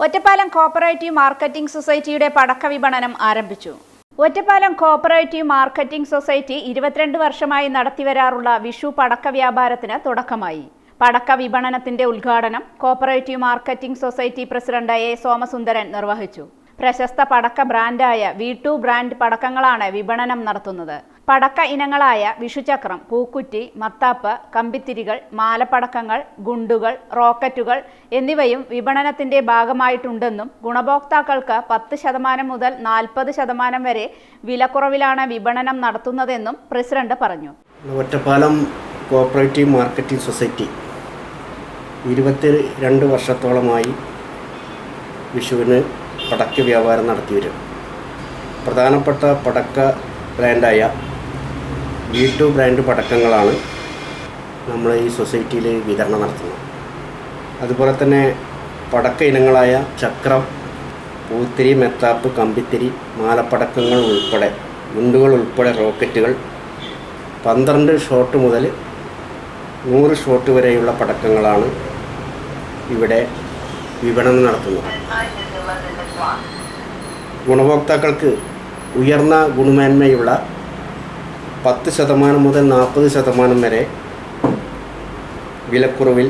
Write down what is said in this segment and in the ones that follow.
Ottapalam cooperative marketing സൊസൈറ്റിയുടെ പടക്ക വിപണനം ആരംഭിച്ചു. ഒറ്റപ്പാലം കോഓപ്പറേറ്റീവ് മാർക്കറ്റിംഗ് സൊസൈറ്റി 22 വർഷമായി നടത്തിവരാറുള്ള വിഷു പടക്ക വ്യാപാരത്തിന് തുടക്കമായി. പടക്ക വിപണനത്തിന്റെ ഉദ്ഘാടനം cooperative marketing society president A Somasundaran നിർവഹിച്ചു. പ്രശസ്ത പടക്ക ബ്രാൻഡായ V2 ബ്രാൻഡ് പടക്കങ്ങളാണ് വിപണനം നടത്തുന്നത്. പടക്ക ഇനങ്ങളായ വിഷുചക്രം, പൂക്കുറ്റി, മത്താപ്പ്, കമ്പിത്തിരികൾ, മാലപ്പടക്കങ്ങൾ, ഗുണ്ടുകൾ, റോക്കറ്റുകൾ എന്നിവയും വിപണനത്തിന്റെ ഭാഗമായിട്ടുണ്ടെന്നും ഗുണഭോക്താക്കൾക്ക് 10% മുതൽ 40% വരെ വിലക്കുറവിലാണ് വിപണനം നടത്തുന്നതെന്നും പ്രസിഡന്റ് പറഞ്ഞു. ഒറ്റപ്പാലം കോഓപ്പറേറ്റീവ് മാർക്കറ്റിംഗ് സൊസൈറ്റി 22 വർഷത്തോളമായി വിഷുവിന് പടക്ക വ്യാപാരം നടത്തിവരും. പ്രധാനപ്പെട്ട പടക്ക ബ്രാൻഡായ V2 ബ്രാൻഡ് പടക്കങ്ങളാണ് നമ്മൾ ഈ സൊസൈറ്റിയിൽ വിതരണം നടത്തുന്നത്. അതുപോലെ തന്നെ പടക്ക ഇനങ്ങളായ ചക്രം, പൂത്തിരി, മെത്താപ്പ്, കമ്പിത്തിരി, മാലപ്പടക്കങ്ങൾ ഉൾപ്പെടെ, ഗുണ്ടുകൾ ഉൾപ്പെടെ റോക്കറ്റുകൾ 12 ഷോട്ട് മുതൽ 100 ഷോട്ട് വരെയുള്ള പടക്കങ്ങളാണ് ഇവിടെ വിപണനം നടത്തുന്നത്. ഗുണഭോക്താക്കൾക്ക് ഉയർന്ന ഗുണമേന്മയുള്ള 10% മുതൽ 40% വരെ വിലക്കുറവിൽ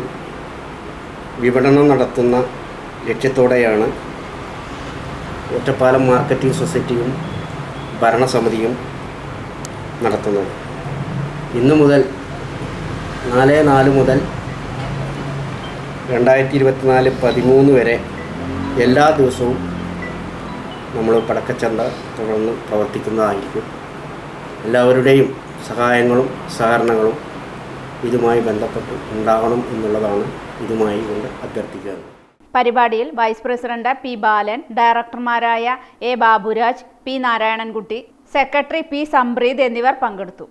വിപണനം നടത്തുന്ന ലക്ഷ്യത്തോടെയാണ് ഒറ്റപ്പാലം മാർക്കറ്റിംഗ് സൊസൈറ്റിയും ഭരണസമിതിയും നടത്തുന്നത്. ഇന്നു മുതൽ 4/4 മുതൽ 2024 13 വരെ എല്ലാ ദിവസവും നമ്മൾ പടക്കച്ചന്ത തുടർന്ന് പ്രവർത്തിക്കുന്നതായിരിക്കും. എല്ലാവരുടെയും സഹായങ്ങളും സഹകരണങ്ങളും ഇതുമായി ബന്ധപ്പെട്ട് ഉണ്ടാകണം എന്നുള്ളതാണ് ഇതുമായി കൊണ്ട് അഭ്യർത്ഥിക്കുന്നത്. പരിപാടിയിൽ വൈസ് പ്രസിഡന്റ് പി ബാലൻ, ഡയറക്ടർമാരായ A Baburaj, P Narayanankutty, secretary P Sampreeth എന്നിവർ പങ്കെടുത്തു.